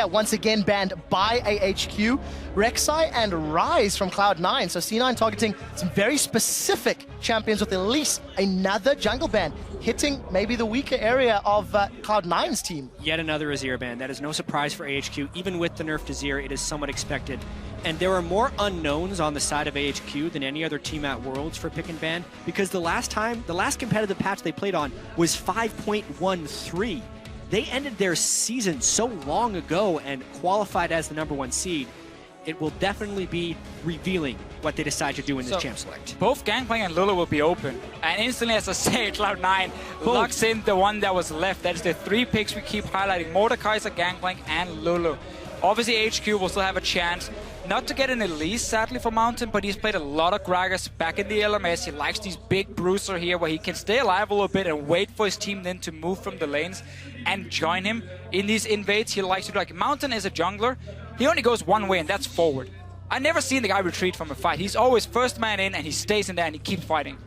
Once again banned by AHQ, Rek'Sai and Rise from Cloud9. So C9 targeting some very specific champions with at least another jungle ban, hitting maybe the weaker area of Cloud9's team. Yet another Azir ban. That is no surprise for AHQ. Even with the nerf to Azir, it is somewhat expected. And there are more unknowns on the side of AHQ than any other team at Worlds for pick and ban, because the last competitive patch they played on was 5.13. They ended their season so long ago and qualified as the #1 seed. It will definitely be revealing what they decide to do in this champ select. Both Gangplank and Lulu will be open. And instantly, as I say, Cloud9 locks in the one that was left. That is the 3 picks we keep highlighting. Mordekaiser, Gangplank, and Lulu. Obviously, AHQ will still have a chance. Not to get an Elise, sadly, for Mountain, but he's played a lot of Gragas back in the LMS. He likes these big bruiser here where he can stay alive a little bit and wait for his team then to move from the lanes and join him in these invades. He likes to do, like, Mountain is a jungler. He only goes one way, and that's forward. I've never seen the guy retreat from a fight. He's always first man in, and he stays in there, and he keeps fighting.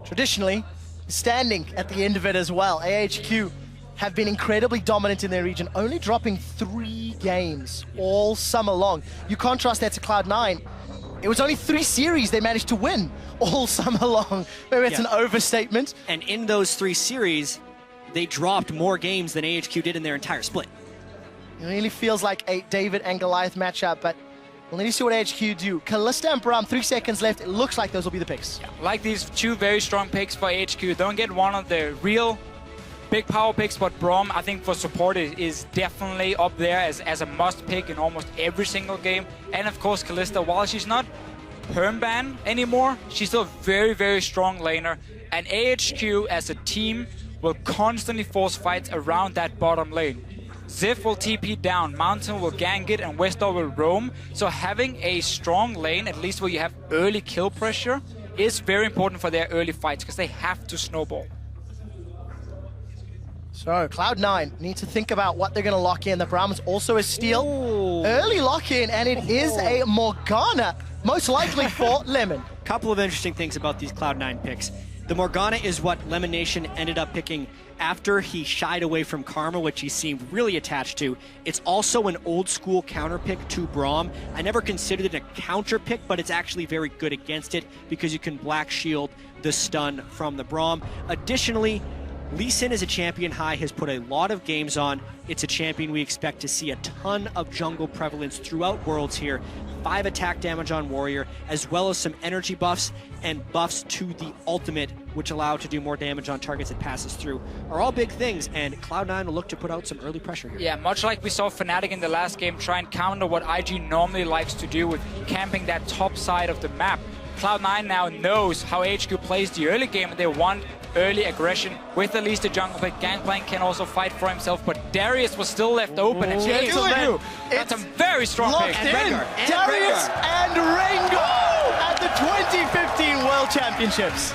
Traditionally, standing at the end of it as well. AHQ have been incredibly dominant in their region, only dropping 3 games all summer long. You contrast that to Cloud9. It was only 3 series they managed to win all summer long. Maybe it's an overstatement. And in those 3 series, they dropped more games than AHQ did in their entire split. It really feels like a David and Goliath matchup, but we'll need to see what AHQ do. Kalista and Braum, 3 seconds left. It looks like those will be the picks. Yeah, like these 2 very strong picks for AHQ. Don't get one of the real big power picks, but Braum, I think for support is definitely up there as a must pick in almost every single game. And of course, Kalista, while she's not perm-ban anymore, she's still a very, very strong laner. And AHQ as a team will constantly force fights around that bottom lane. Ziv will TP down, Mountain will gank it, and Westar will roam. So having a strong lane, at least where you have early kill pressure, is very important for their early fights, because they have to snowball. So Cloud9 need to think about what they're going to lock in. The Braum's also a steal. Ooh. Early lock-in, and it is a Morgana, most likely for Lemon. Couple of interesting things about these Cloud9 picks. The Morgana is what Lemon Nation ended up picking after he shied away from Karma, which he seemed really attached to. It's also an old-school counter pick to Braum. I never considered it a counter pick, but it's actually very good against it because you can Black Shield the stun from the Braum. Additionally, Lee Sin as a champion high has put a lot of games on. It's a champion we expect to see a ton of jungle prevalence throughout Worlds here. 5 attack damage on Warrior, as well as some energy buffs and buffs to the ultimate, which allow to do more damage on targets it passes through, are all big things, and Cloud9 will look to put out some early pressure here. Yeah, much like we saw Fnatic in the last game try and counter what IG normally likes to do with camping that top side of the map. Cloud9 now knows how HQ plays the early game, and they want early aggression with at least a jungle pick. Gangplank can also fight for himself, but Darius was still left open. And gentlemen, that's a very strong pick. Darius and Rengar at the 2015 World Championships.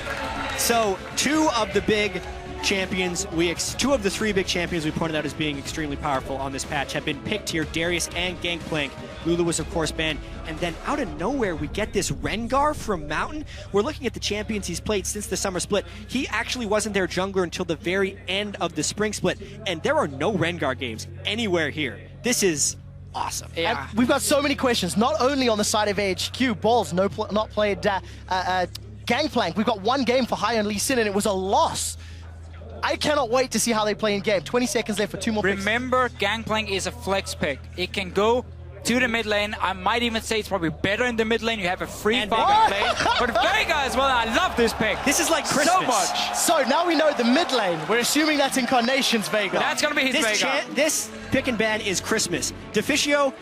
So 2 of the big champions, 2 of the 3 big champions we pointed out as being extremely powerful on this patch have been picked here, Darius and Gangplank. Lulu was, of course, banned. And then out of nowhere, we get this Rengar from Mountain. We're looking at the champions he's played since the summer split. He actually wasn't their jungler until the very end of the spring split. And there are no Rengar games anywhere here. This is awesome. Yeah. And we've got so many questions, not only on the side of AHQ. Balls not played Gangplank. We've got 1 game for High on Lee Sin, and it was a loss. I cannot wait to see how they play in game. 20 seconds left for 2 more picks. Remember, Gangplank is a flex pick. It can go to the mid lane. I might even say it's probably better in the mid lane. You have a free farming lane. But Vega as well, I love this pick. This is like Christmas. So much. So now we know the mid lane. We're assuming that's Incarnation's Vega. That's going to be his Vega. This pick and ban is Christmas. Deficio,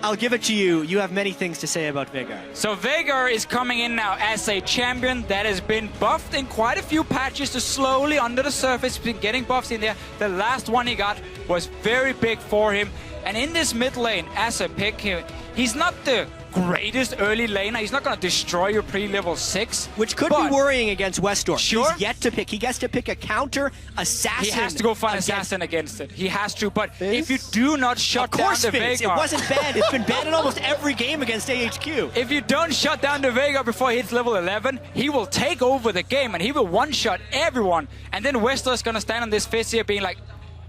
I'll give it to you. You have many things to say about Vega. So Vega is coming in now as a champion that has been buffed in quite a few patches to slowly under the surface. He's been getting buffs in there. The last one he got was very big for him. And in this mid lane, as a pick here, he's not the greatest early laner. He's not going to destroy your pre-level 6. Which could be worrying against Westar. Sure. He's yet to pick. He gets to pick a counter assassin. He has to go find assassin against it. He has to. But if you do not shut down the Vega... It wasn't banned. It's been banned in almost every game against AHQ. If you don't shut down the Vega before he hits level 11, he will take over the game and he will one-shot everyone. And then Westar is going to stand on this fist here being like,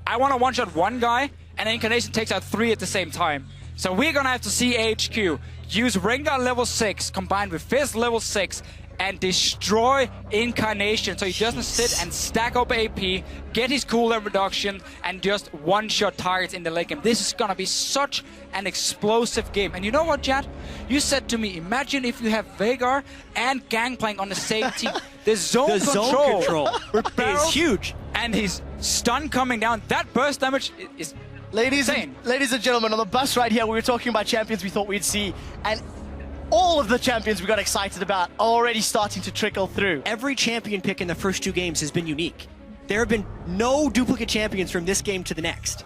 I want to one-shot one guy, and Incarnation takes out 3 at the same time. So we're gonna have to see AHQ use Rengar level 6 combined with Fizz level 6 and destroy Incarnation so he doesn't sit and stack up AP, get his cooldown reduction, and just one-shot targets in the late game. This is gonna be such an explosive game. And you know what, Jad? You said to me, imagine if you have Veigar and Gangplank on the same team. The zone control is huge. And his stun coming down, that burst damage is Ladies and gentlemen, on the bus right here, we were talking about champions we thought we'd see, and all of the champions we got excited about are already starting to trickle through. Every champion pick in the first 2 games has been unique. There have been no duplicate champions from this game to the next,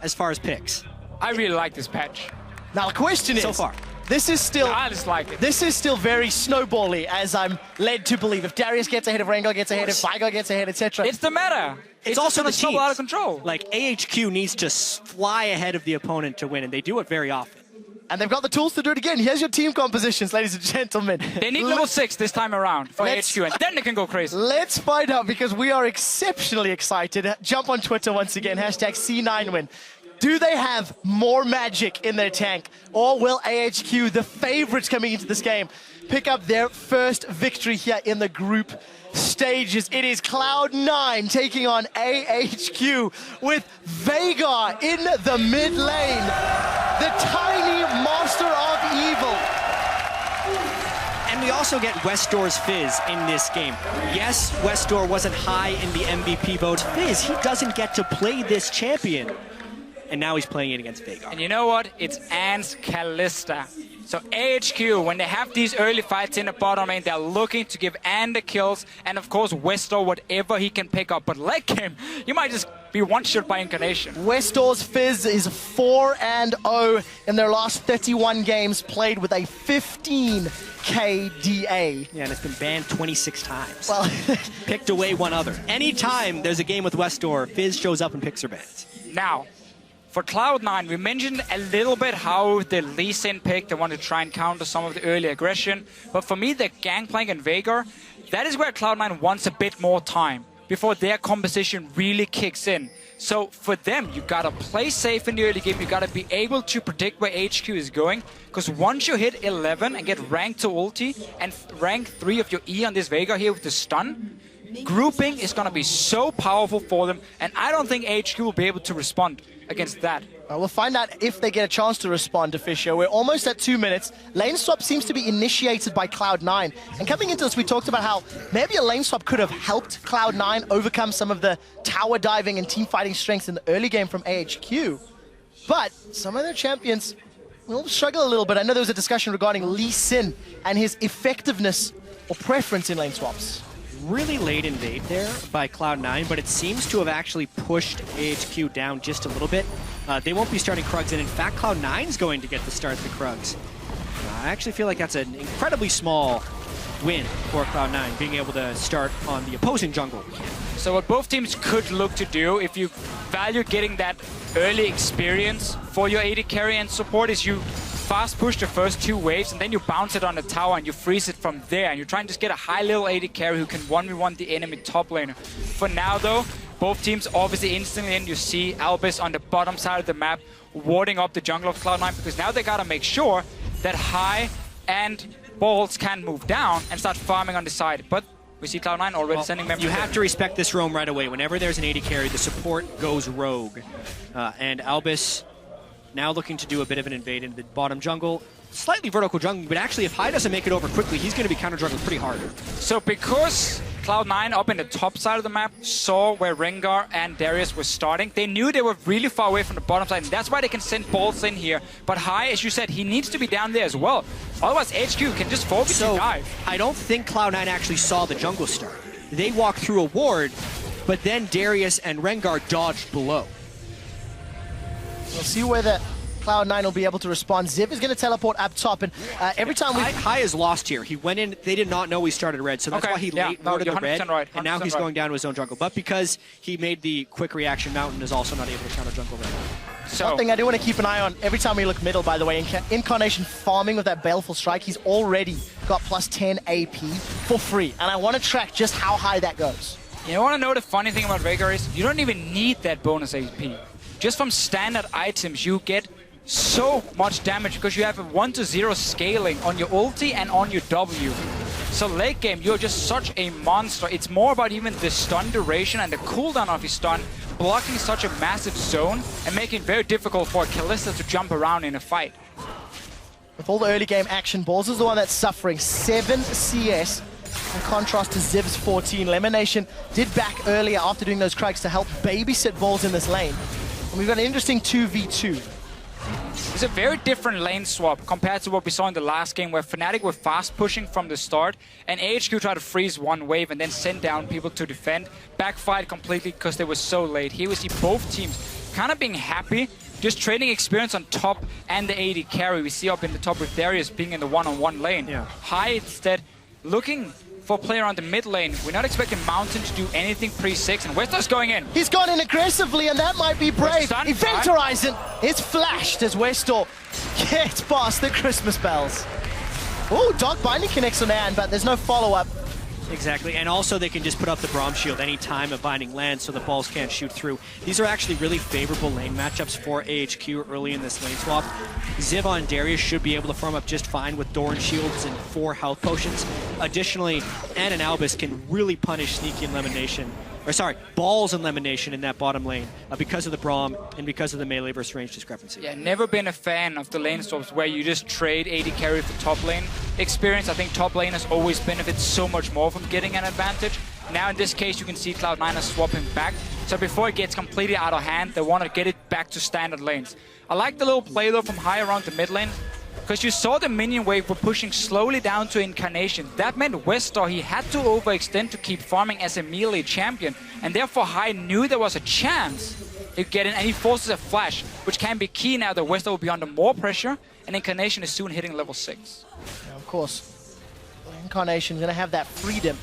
as far as picks. I really like this patch. Now the question is, so far, this is still I just like it. This is still very snowbally, as I'm led to believe. If Darius gets ahead, if Rengar gets ahead, if Veigar gets ahead, etc. It's the meta. It's also the gonna snowball teams. out of control. Like, AHQ needs to fly ahead of the opponent to win, and they do it very often. And they've got the tools to do it again. Here's your team compositions, ladies and gentlemen. They need level 6 this time around for AHQ, and then they can go crazy. Let's find out, because we are exceptionally excited. Jump on Twitter once again, hashtag C9win. Do they have more magic in their tank? Or will AHQ, the favorites coming into this game, pick up their first victory here in the group stages? It is Cloud9 taking on AHQ with Veigar in the mid lane. The tiny master of evil. And we also get Westdoor's Fizz in this game. Yes, Westdoor wasn't high in the MVP votes. Fizz, he doesn't get to play this champion. And now he's playing it against Veigar. And you know what? It's Ants Kalista. So AHQ, when they have these early fights in the bottom lane, they're looking to give Ant the kills, and of course Westdoor whatever he can pick up. But late game, you might just be one-shot by Incarnation. Westdoor's Fizz is 4-0 in their last 31 games played with a 15k DA. Yeah, and it's been banned 26 times. Well, picked away one other. Anytime there's a game with Westdoor, Fizz shows up and picks her bans. Now, for Cloud9, we mentioned a little bit how the Lee Sin pick, they want to try and counter some of the early aggression. But for me, the Gangplank and Veigar, that is where Cloud9 wants a bit more time before their composition really kicks in. So for them, you gotta play safe in the early game. You gotta be able to predict where HQ is going. Because once you hit 11 and get rank to ulti and rank 3 of your E on this Veigar here with the stun, grouping is gonna be so powerful for them. And I don't think HQ will be able to respond against that. We'll find out if they get a chance to respond to Fisher. We're almost at 2 minutes. Lane swap seems to be initiated by Cloud9. And coming into this, we talked about how maybe a lane swap could have helped Cloud9 overcome some of the tower diving and team fighting strengths in the early game from AHQ. But some of their champions will struggle a little bit. I know there was a discussion regarding Lee Sin and his effectiveness or preference in lane swaps. Really late invade there by Cloud9, but it seems to have actually pushed AHQ down just a little bit. They won't be starting Krugs, and in fact, Cloud9's going to get to start the Krugs. I actually feel like that's an incredibly small win for Cloud9, being able to start on the opposing jungle. So what both teams could look to do, if you value getting that early experience for your AD carry and support, is you fast push the first 2 waves and then you bounce it on the tower and you freeze it from there, and you try and just get a high level AD carry who can 1v1 the enemy top laner. For now though, both teams obviously instantly in, you see Albus on the bottom side of the map warding up the jungle of Cloud9, because now they gotta make sure that High and Balls can move down and start farming on the side. But we see Cloud9 already sending members. You have to respect this roam right away. Whenever there's an AD carry, the support goes rogue. And Albus now looking to do a bit of an invade into the bottom jungle. Slightly vertical jungle, but actually if High doesn't make it over quickly, he's going to be counter jungling pretty hard. So because Cloud9 up in the top side of the map saw where Rengar and Darius were starting, they knew they were really far away from the bottom side, and that's why they can send Balls in here. But High, as you said, he needs to be down there as well. Otherwise HQ can just focus and dive. I don't think Cloud9 actually saw the jungle start. They walked through a ward, but then Darius and Rengar dodged below. We'll see whether Cloud9 will be able to respond. Ziv is going to teleport up top, and every time High is lost here. He went in, they did not know he started red, so that's why he late warded the red, right, and now he's going down to his own jungle. But because he made the quick reaction, Mountain is also not able to counter jungle red. So one thing I do want to keep an eye on, every time we look middle, by the way, Incarnation farming with that Baleful Strike, he's already got plus 10 AP for free, and I want to track just how high that goes. You want to know the funny thing about Veigar is, you don't even need that bonus AP. just from standard items, you get so much damage because you have a 1-to-0 scaling on your ulti and on your W. So late game, you're just such a monster. It's more about even the stun duration and the cooldown of his stun, blocking such a massive zone and making it very difficult for Kalista to jump around in a fight. With all the early game action, Balls is the one that's suffering 7 CS in contrast to Ziv's 14. Lemonation did back earlier after doing those Krugs to help babysit Balls in this lane. And we've got an interesting 2v2. It's a very different lane swap compared to what we saw in the last game where Fnatic were fast pushing from the start and AHQ tried to freeze one wave and then send down people to defend. Backfired completely because they were so late. Here we see both teams kind of being happy, just trading experience on top and the AD carry. We see up in the top with Darius being in the one-on-one lane. Yeah. High instead looking for a player on the mid lane. We're not expecting Mountain to do anything pre-6, and Wester's going in. He's gone in aggressively, and that might be brave. Stun, Event Horizon is flashed as Westor gets past the Christmas bells. Oh, Dark Binding connects on Anne, but there's no follow-up. Exactly, and also they can just put up the Braum Shield anytime a Binding lands so the balls can't shoot through. These are actually really favorable lane matchups for AHQ early in this lane swap. Ziv on Darius should be able to farm up just fine with Doran Shields and 4 health potions. Additionally, Anne and Albus can really punish Sneaky and Lemonation, or sorry, Balls and Lemonation in that bottom lane because of the Braum and because of the melee versus range discrepancy. Yeah, never been a fan of the lane swaps where you just trade AD carry for top lane experience. I think top laners always benefit so much more from getting an advantage. Now in this case you can see Cloud9 is swapping back. So before it gets completely out of hand, they want to get it back to standard lanes. I like the little play though from high around the mid lane, because you saw the minion wave were pushing slowly down to Incarnation. That meant Westor, he had to overextend to keep farming as a melee champion, and therefore High knew there was a chance to get in, and he forces a flash, which can be key now that Westor will be under more pressure, and Incarnation is soon hitting level 6. Yeah, of course. Incarnation's going to have that freedom,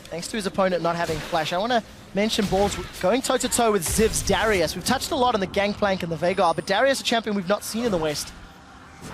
thanks to his opponent not having flash. I want to mention Balls going toe-to-toe with Ziv's Darius. We've touched a lot on the Gangplank and the Veigar, but Darius, a champion we've not seen in the West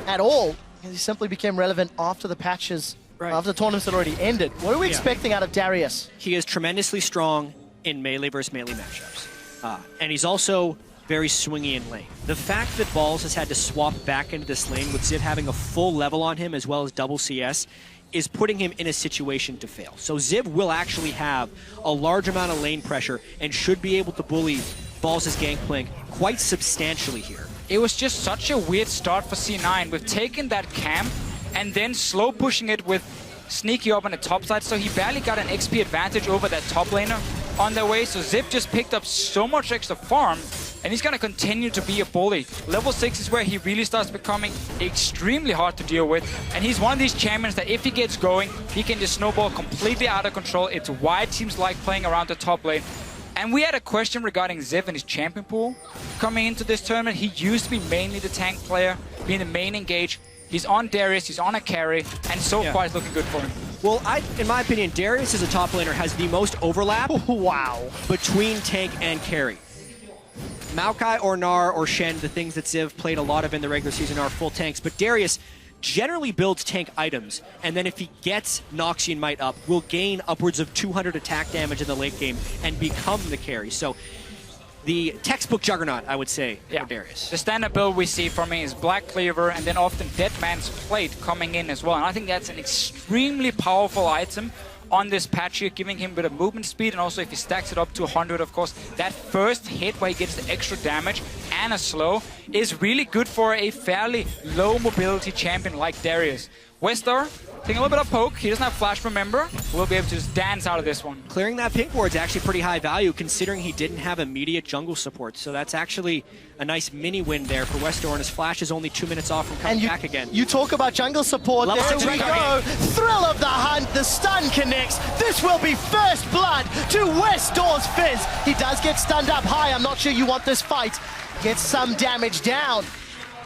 at all, because he simply became relevant after the patches, after the tournaments had already ended. What are we expecting out of Darius? He is tremendously strong in melee versus melee matchups. And he's also very swingy in lane. The fact that Balls has had to swap back into this lane with Ziv having a full level on him as well as double CS is putting him in a situation to fail. So Ziv will actually have a large amount of lane pressure and should be able to bully Balls' Gangplank quite substantially here. It was just such a weird start for C9 with taking that camp and then slow pushing it with Sneaky up on the top side, so he barely got an XP advantage over that top laner on their way. So Ziv just picked up so much extra farm, and he's gonna continue to be a bully. Level 6 is where he really starts becoming extremely hard to deal with, and he's one of these champions that if he gets going, he can just snowball completely out of control. It's why teams like playing around the top lane. And we had a question regarding Ziv and his champion pool coming into this tournament. He used to be mainly the tank player, being the main engage. He's on Darius, he's on a carry, and so far it's looking good for him. Well, in my opinion, Darius as a top laner has the most overlap between tank and carry. Maokai or Gnar or Shen, the things that Ziv played a lot of in the regular season, are full tanks, but Darius generally builds tank items, and then if he gets Noxian Might up, will gain upwards of 200 attack damage in the late game and become the carry. So the textbook juggernaut, I would say, for Darius. The standard build we see from him is Black Cleaver and then often Dead Man's Plate coming in as well. And I think that's an extremely powerful item on this patch here, giving him a bit of movement speed, and also if he stacks it up to 100, of course, that first hit where he gets the extra damage and a slow is really good for a fairly low mobility champion like Darius. Westor taking a little bit of poke. He doesn't have flash, remember. We'll be able to just dance out of this one. Clearing that pink ward is actually pretty high value considering he didn't have immediate jungle support. So that's actually a nice mini win there for Westor, and his flash is only 2 minutes off from coming back again. You talk about jungle support. There we go. Thrill of the hunt. The stun connects. This will be first blood to Westor's Fizz. He does get stunned up high. I'm not sure you want this fight. Gets some damage down.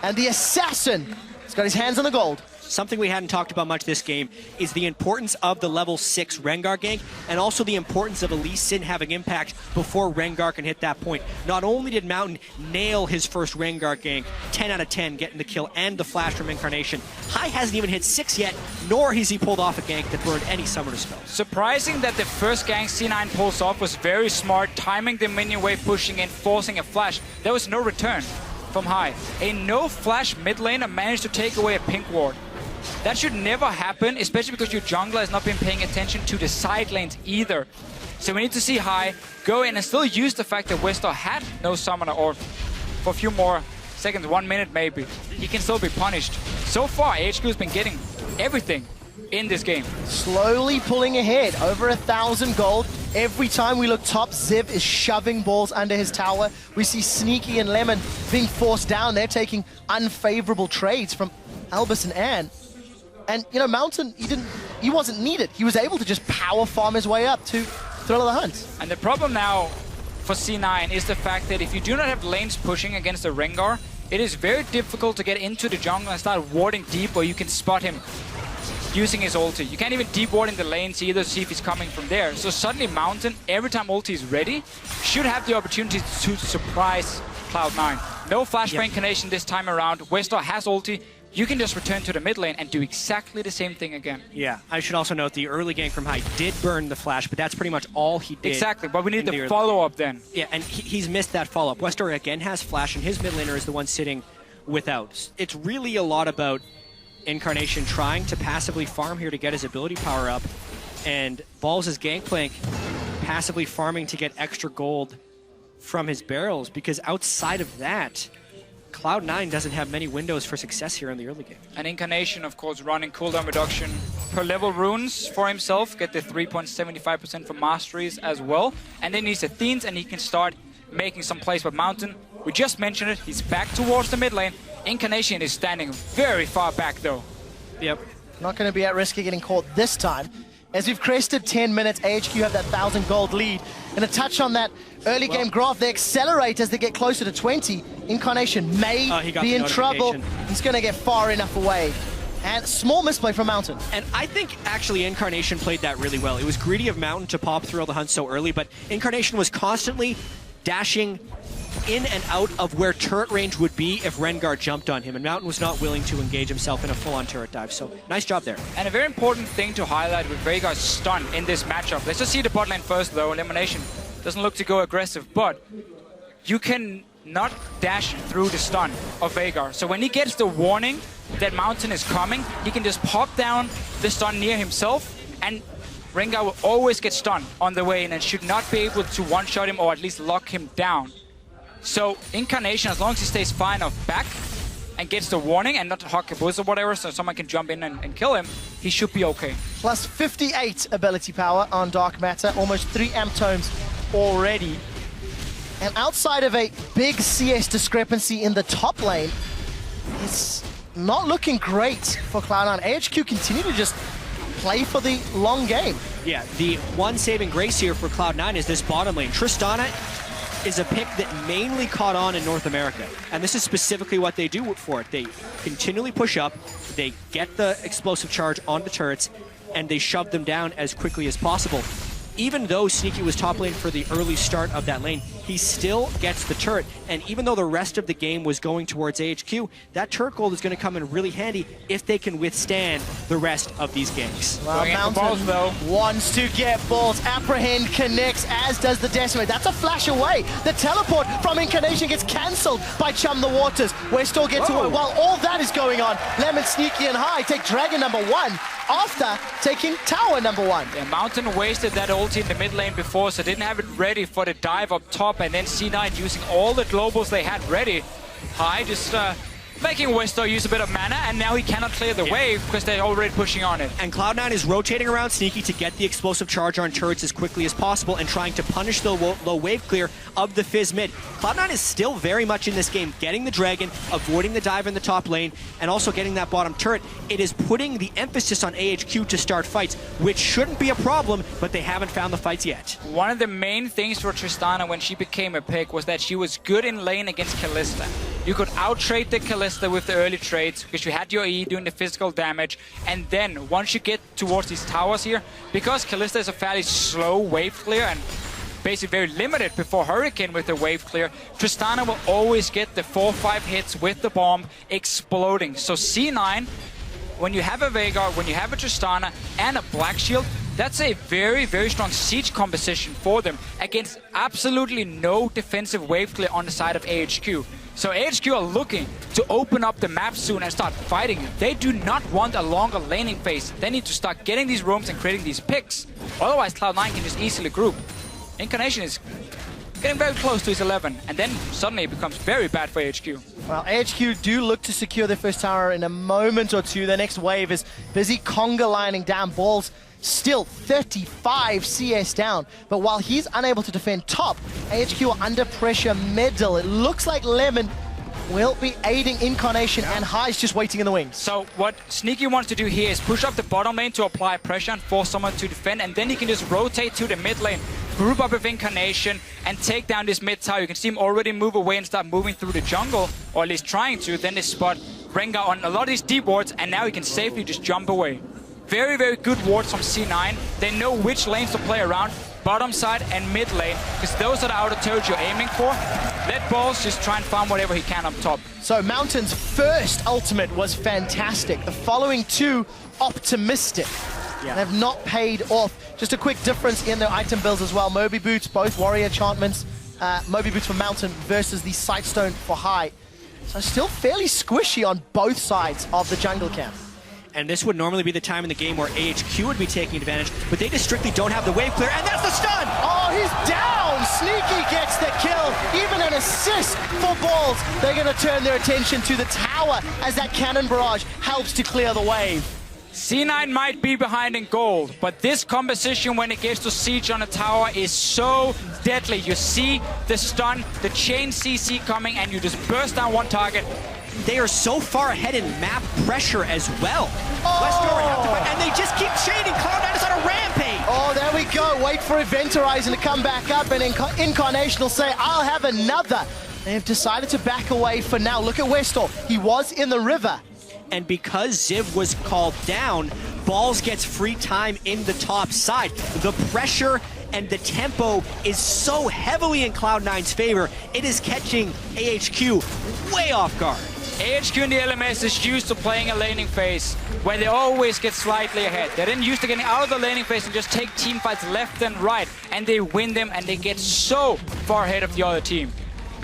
And the assassin has got his hands on the gold. Something we hadn't talked about much this game is the importance of the level 6 Rengar gank, and also the importance of Lee Sin having impact before Rengar can hit that point. Not only did Mountain nail his first Rengar gank, 10 out of 10, getting the kill and the flash from Incarnation, Hai hasn't even hit 6 yet, nor has he pulled off a gank that burned any summoner spell. Surprising that the first gank C9 pulls off was very smart, timing the minion wave, pushing in, forcing a flash. There was no return from Hai. A no-flash mid laner managed to take away a pink ward. That should never happen, especially because your jungler has not been paying attention to the side lanes either. So we need to see Hai go in and still use the fact that Westar had no summoner, or for a few more seconds, 1 minute maybe, he can still be punished. So far, AHQ has been getting everything in this game. Slowly pulling ahead, over 1,000 gold. Every time we look top, Ziv is shoving balls under his tower. We see Sneaky and Lemon being forced down. They're taking unfavorable trades from Albus and Anne. And, you know, Mountain, he wasn't needed. He was able to just power farm his way up to Thrill of the Hunt. And the problem now for C9 is the fact that if you do not have lanes pushing against a Rengar, it is very difficult to get into the jungle and start warding deep where you can spot him using his ulti. You can't even deep ward in the lanes either to see if he's coming from there. So suddenly Mountain, every time ulti is ready, should have the opportunity to surprise Cloud9. No flash for Incarnation this time around. Westar has ulti. You can just return to the mid lane and do exactly the same thing again. Yeah, I should also note the early gank from Hai did burn the flash, but that's pretty much all he did. Exactly, but we need the follow-up then. Yeah, and he's missed that follow-up. Westar again has flash, and his mid laner is the one sitting without. It's really a lot about Incarnation trying to passively farm here to get his ability power up, and Balls' Gangplank passively farming to get extra gold from his barrels, because outside of that, Cloud9 doesn't have many windows for success here in the early game. And Incarnation, of course, running cooldown reduction per level runes for himself, get the 3.75% for masteries as well. And then he's Athenes and he can start making some plays. But Mountain, we just mentioned it, he's back towards the mid lane. Incarnation is standing very far back though. Yep. Not going to be at risk of getting caught this time. As we've crested 10 minutes, AHQ have that 1,000 gold lead. And a touch on that early game graph, they accelerate as they get closer to 20. Incarnation may be in trouble. He's going to get far enough away. And small misplay from Mountain. And I think actually Incarnation played that really well. It was greedy of Mountain to pop Thrill the Hunt so early, but Incarnation was constantly dashing in and out of where turret range would be if Rengar jumped on him, and Mountain was not willing to engage himself in a full-on turret dive, so nice job there. And a very important thing to highlight with Veigar's stun in this matchup. Let's just see the bot lane first though. Elimination doesn't look to go aggressive, but you can not dash through the stun of Veigar. So when he gets the warning that Mountain is coming, he can just pop down the stun near himself, and Rengar will always get stunned on the way in and should not be able to one-shot him or at least lock him down. So Incarnation, as long as he stays far enough back and gets the warning and not Hawk a Buzz or whatever, so someone can jump in and kill him, he should be okay. Plus 58 ability power on Dark Matter, almost 3 amp tomes already. And outside of a big CS discrepancy in the top lane, it's not looking great for Cloud9. AHQ continue to just play for the long game. Yeah, the one saving grace here for Cloud9 is this bottom lane. Tristana is a pick that mainly caught on in North America, and this is specifically what they do for it. They continually push up, they get the explosive charge on the turrets, and they shove them down as quickly as possible. Even though Sneaky was top lane for the early start of that lane, he still gets the turret. And even though the rest of the game was going towards AHQ, that turret gold is going to come in really handy if they can withstand the rest of these ganks. Well, Mountain wants to get balls. Apprehend connects, as does the Decimate. That's a flash away. The teleport from Incarnation gets cancelled by Chum the Waters. Westar gets away. While all that is going on, Lemon, Sneaky, and Hai take Dragon number 1 after taking Tower number 1. Yeah, Mountain wasted that ulti in the mid lane before, so didn't have it ready for the dive up top, and then C9 using all the globals they had ready. Hai just making Westar use a bit of mana, and now he cannot clear the wave because they're already pushing on it. And Cloud9 is rotating around Sneaky to get the explosive charge on turrets as quickly as possible and trying to punish the low wave clear of the Fizz mid. Cloud9 is still very much in this game, getting the Dragon, avoiding the dive in the top lane, and also getting that bottom turret. It is putting the emphasis on AHQ to start fights, which shouldn't be a problem, but they haven't found the fights yet. One of the main things for Tristana when she became a pick was that she was good in lane against Kalista. You could out-trade the Kalista with the early trades because you had your E doing the physical damage. And then once you get towards these towers here, because Kalista is a fairly slow wave clear and basically very limited before Hurricane with the wave clear, Tristana will always get the 4-5 hits with the bomb exploding. So C9, when you have a Veigar, when you have a Tristana and a Black Shield, that's a very, very strong siege composition for them against absolutely no defensive wave clear on the side of AHQ. So AHQ are looking to open up the map soon and start fighting. They do not want a longer laning phase. They need to start getting these roams and creating these picks. Otherwise, Cloud9 can just easily group. Incarnation is getting very close to his 11, and then suddenly it becomes very bad for AHQ. Well, AHQ do look to secure their first tower in a moment or two. The next wave is busy conga lining down. Balls still 35 CS down, but while he's unable to defend top, AHQ are under pressure middle. It looks like Lemon will be aiding Incarnation, and High's just waiting in the wings. So what Sneaky wants to do here is push up the bottom lane to apply pressure and force someone to defend, and then he can just rotate to the mid lane, group up with Incarnation, and take down this mid tower. You can see him already move away and start moving through the jungle, or at least trying to. Then they spot Rengar on a lot of these deep wards, and now he can safely just jump away. Very, very good wards from C9. They know which lanes to play around, bottom side and mid lane, because those are the outer turrets you're aiming for. Let Balls just try and farm whatever he can up top. So Mountain's first ultimate was fantastic. The following two, optimistic. Yeah. They've not paid off. Just a quick difference in their item builds as well. Moby Boots, both warrior enchantments. Moby Boots for Mountain versus the Sightstone for High. So still fairly squishy on both sides of the jungle camp. And this would normally be the time in the game where AHQ would be taking advantage, but they just strictly don't have the wave clear, and that's the stun! Oh, he's down! Sneaky gets the kill, even an assist for Balls. They're gonna turn their attention to the tower as that cannon barrage helps to clear the wave. C9 might be behind in gold, but this composition when it gets to siege on a tower is so deadly. You see the stun, the chain CC coming, and you just burst down one target. They are so far ahead in map pressure as well. Oh. Westover have to fight, and they just keep chaining. Cloud9 is on a rampage. Oh, there we go. Wait for Event Horizon to come back up, and Incarnation will say, I'll have another. They have decided to back away for now. Look at Westor. He was in the river. And because Ziv was called down, Balls gets free time in the top side. The pressure and the tempo is so heavily in Cloud9's favor, it is catching AHQ way off guard. AHQ in the LMS is used to playing a laning phase where they always get slightly ahead. They're then used to getting out of the laning phase and just take team fights left and right, and they win them and they get so far ahead of the other team.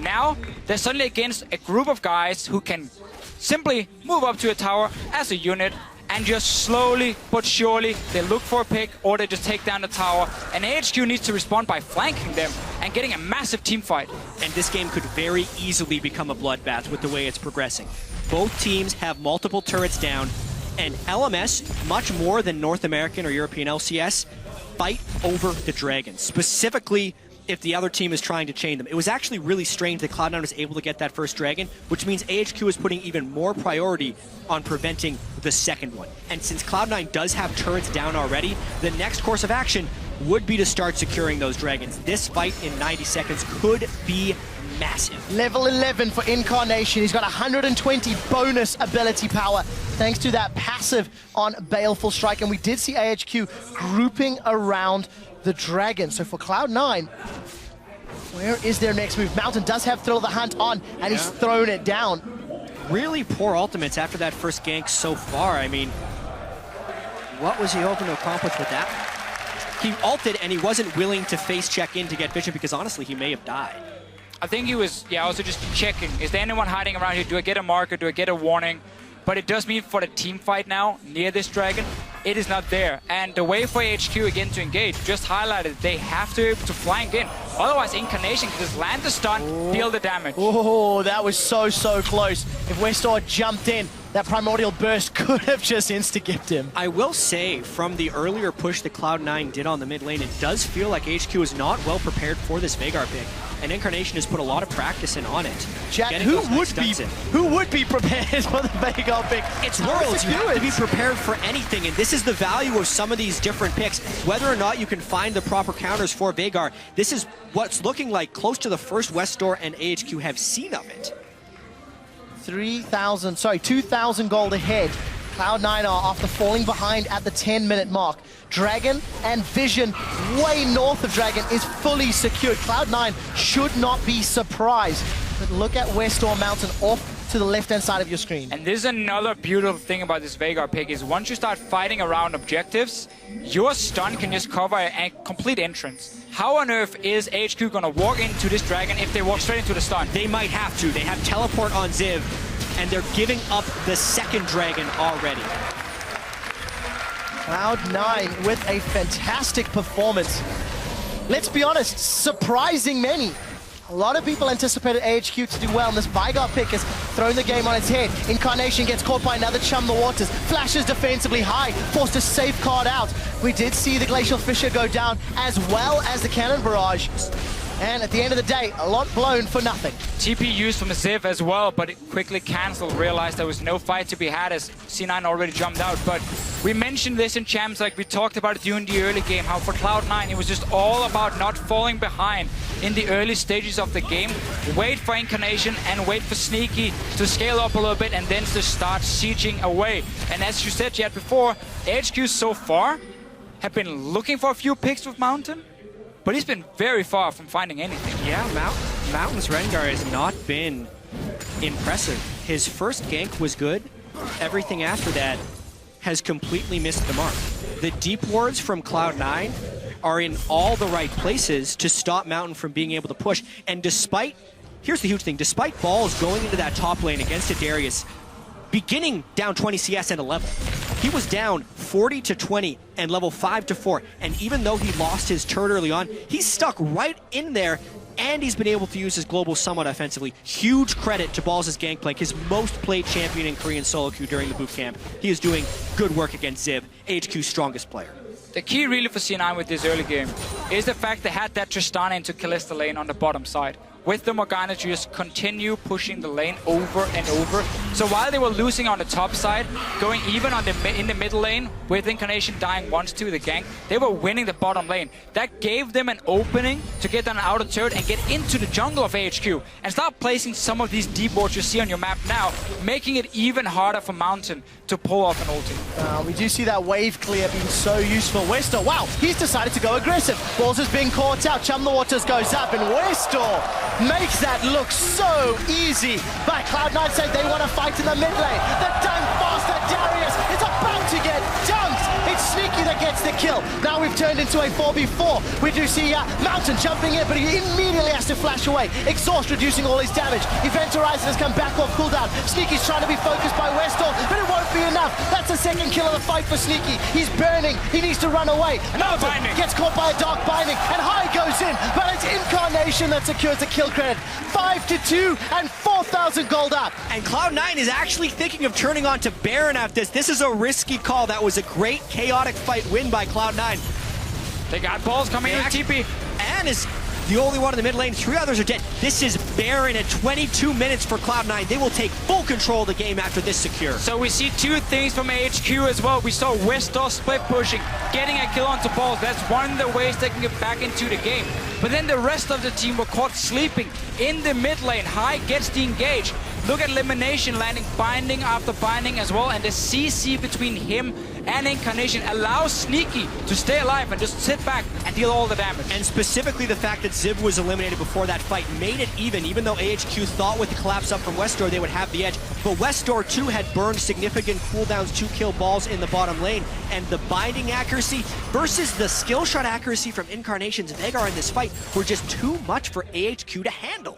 Now, they're suddenly against a group of guys who can simply move up to a tower as a unit and just slowly but surely they look for a pick or they just take down the tower, and AHQ needs to respond by flanking them and getting a massive team fight. And this game could very easily become a bloodbath with the way it's progressing. Both teams have multiple turrets down, and LMS, much more than North American or European LCS, fight over the dragons, specifically if the other team is trying to chain them. It was actually really strange that Cloud9 was able to get that first dragon, which means AHQ is putting even more priority on preventing the second one. And since Cloud9 does have turrets down already, the next course of action would be to start securing those dragons. This fight in 90 seconds could be massive. Level 11 for Incarnation. He's got 120 bonus ability power thanks to that passive on Baleful Strike. And we did see AHQ grouping around the dragon. So for Cloud9, where is their next move? Mountain does have Thrill of the Hunt on, and he's thrown it down. Really poor ultimates after that first gank so far. I mean, what was he hoping to accomplish with that? He ulted and he wasn't willing to face check in to get vision because honestly, he may have died. I think he was, also just checking. Is there anyone hiding around here? Do I get a marker? Do I get a warning? But it does mean for the team fight now, near this dragon, it is not there. And the way for AHQ again to engage, just highlighted, they have to be able to flank in. Otherwise, Incarnation can just land the stun, deal the damage. Oh, that was so close. If Westor jumped in, that Primordial Burst could have just insta-gipped him. I will say, from the earlier push that Cloud9 did on the mid lane, it does feel like HQ is not well prepared for this Veigar pick. And Incarnation has put a lot of practice in on it. Jack, who would be prepared for the Veigar pick? It's Worlds. You have to be prepared for anything, and this is the value of some of these different picks. Whether or not you can find the proper counters for Veigar, this is what's looking like close to the first Westor and AHQ have seen of it. 2,000 gold ahead. Cloud9 are after falling behind at the 10-minute mark. Dragon and Vision, way north of Dragon, is fully secured. Cloud9 should not be surprised. But look at Westor Mountain off to the left-hand side of your screen. And this is another beautiful thing about this Veigar pick is once you start fighting around objectives, your stun can just cover a complete entrance. How on earth is AHQ gonna walk into this dragon if they walk straight into the stun? They might have to. They have teleport on Ziv, and they're giving up the second dragon already. Cloud9 with a fantastic performance. Let's be honest, surprising many. A lot of people anticipated AHQ to do well, and this Veigar pick has thrown the game on its head. Incarnation gets caught by another Chum the Waters. Flashes defensively high, forced to safeguard out. We did see the Glacial Fissure go down, as well as the Cannon Barrage. And at the end of the day, a lot blown for nothing. TP used from Ziv as well, but it quickly cancelled, realized there was no fight to be had as C9 already jumped out. But we mentioned this in Champs, like we talked about it during the early game, how for Cloud9 it was just all about not falling behind in the early stages of the game. Wait for Incarnation and wait for Sneaky to scale up a little bit and then to start sieging away. And as you said yet before, AHQ so far have been looking for a few picks with Mountain, but he's been very far from finding anything. Yeah, Mountain's Rengar has not been impressive. His first gank was good. Everything after that has completely missed the mark. The deep wards from Cloud9 are in all the right places to stop Mountain from being able to push. And despite, here's the huge thing, despite Balls going into that top lane against a Darius, beginning down 20 CS and a level, he was down 40 to 20 and level 5 to 4. And even though he lost his turret early on, he's stuck right in there, and he's been able to use his global somewhat offensively. Huge credit to Balls' gangplank, his most played champion in Korean solo queue during the boot camp. He is doing good work against Ziv, AHQ's strongest player. The key really for C9 with this early game is the fact they had that Tristana into Kalista lane on the bottom side. With the Morgana to just continue pushing the lane over and over. So while they were losing on the top side, going even on in the middle lane, with Incarnation dying once to the gank, they were winning the bottom lane. That gave them an opening to get on an outer turret and get into the jungle of AHQ and start placing some of these deep wards you see on your map now, making it even harder for Mountain to pull off an ulti. We do see that wave clear being so useful. Westor, wow, he's decided to go aggressive. Balls is being caught out. Chum the Waters goes up, and Westor makes that look so easy. But Cloud9 said they want to fight in the mid lane. The dunk faster Darius is about to get dunked. It's Sneaky that gets the kill. Now we've turned into a 4v4. We do see Mountain jumping in, but he immediately has to flash away. Exhaust reducing all his damage. Event Horizon has come back off cooldown. Sneaky's trying to be focused by Westor, but it won't be enough. That's the second kill of the fight for Sneaky. He's burning. He needs to run away. Mountain gets caught by a dark binding, and High goes in, but it's Incarnation that secures the kill credit. 5-2 and 4,000 gold up. And Cloud9 is actually thinking of turning on to Baron after this. This is a risky call. That was a great chaotic fight win by Cloud9. They got Balls coming in with TP. And is the only one in the mid lane. 3 others are dead. This is Baron at 22 minutes for Cloud9. They will take full control of the game after this secure. So we see two things from AHQ as well. We saw Westor split pushing, getting a kill onto Balls. That's one of the ways they can get back into the game. But then the rest of the team were caught sleeping in the mid lane. High gets the engage. Look at Elimination landing binding after binding as well, and the CC between him and Incarnation allows Sneaky to stay alive and just sit back and deal all the damage. And specifically the fact that Ziv was eliminated before that fight made it even though AHQ thought with the collapse up from Westor they would have the edge. But Westor too had burned significant cooldowns to kill Balls in the bottom lane, and the binding accuracy versus the skill shot accuracy from Incarnation's Veigar in this fight were just too much for AHQ to handle.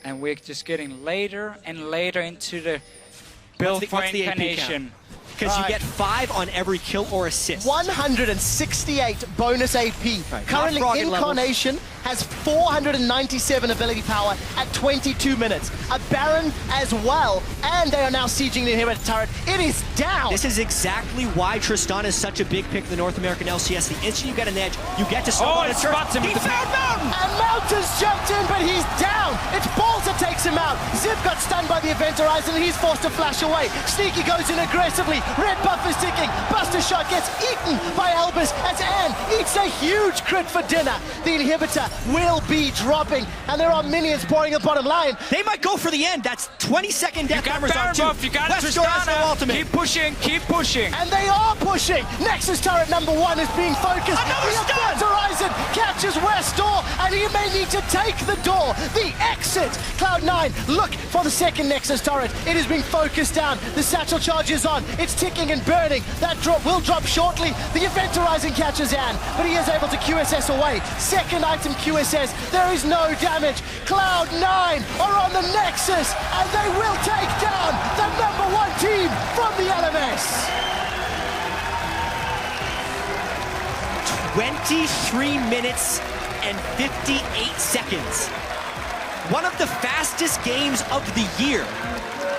And we're just getting later and later into the build for Incarnation. Because you get 5 on every kill or assist. 168 bonus AP. Right. Currently, Incarnation has 497 ability power at 22 minutes. A Baron as well, and they are now sieging the inhibitor turret. It is down. This is exactly why Tristana is such a big pick in the North American LCS. The instant you get an edge, you get to stop on a turret. He found Mountain! And Mountain's jumped in, but he's down. It's Balls that takes takes him out. Ziv got stunned by the Event Horizon and he's forced to flash away. Sneaky goes in aggressively. Red buff is ticking. Buster Shot gets eaten by Albus as Anne eats a huge crit for dinner. The inhibitor will be dropping and there are minions pouring the bottom line. They might go for the end. That's 20-second death numbers on Baron two. buff, you got Westdoor has no Tristana. ultimate. Keep pushing, keep pushing. And they are pushing. Nexus turret number 1 is being focused. Another The stun! Event Horizon catches Westdoor and he may need to take the door. The exit. Cloud9 look for the second Nexus turret. It is being focused down. The satchel charge is on. It's ticking and burning. That drop will drop shortly. The Event Horizon catches Anne, but he is able to QSS away. Second item QSS. There is no damage. Cloud9 are on the Nexus and they will take down the number 1 team from the LMS. 23 minutes and 58 seconds. One of the fastest games of the year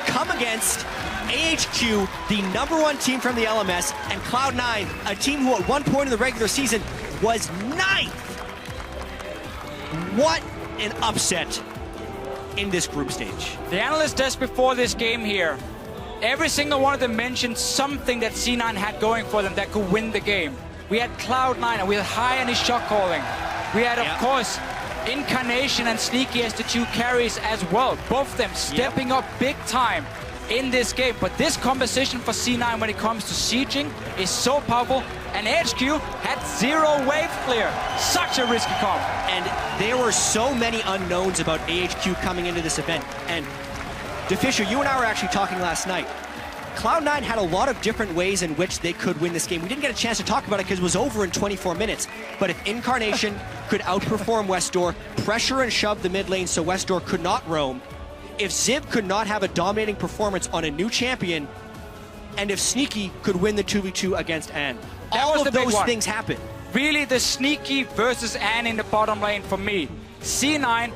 come against AHQ, the number 1 team from the LMS, and Cloud9, a team who at one point in the regular season was 9th. What an upset in this group stage. The analyst desk before this game here, every single one of them mentioned something that C9 had going for them that could win the game. We had Cloud9 and we had High and his shot calling. We had, of course, Incarnation and Sneaky as the 2 carries as well. Both of them stepping up big time in this game. But this composition for C9 when it comes to sieging is so powerful. And AHQ had 0 wave clear. Such a risky comp. And there were so many unknowns about AHQ coming into this event. And DeFisher, you and I were actually talking last night. Cloud9 had a lot of different ways in which they could win this game. We didn't get a chance to talk about it because it was over in 24 minutes. But if Incarnation could outperform Westdoor, pressure and shove the mid lane so Westdoor could not roam, if Ziv could not have a dominating performance on a new champion, and if Sneaky could win the 2v2 against Anne. All of those things happen. Really the Sneaky versus Anne in the bottom lane for me. C9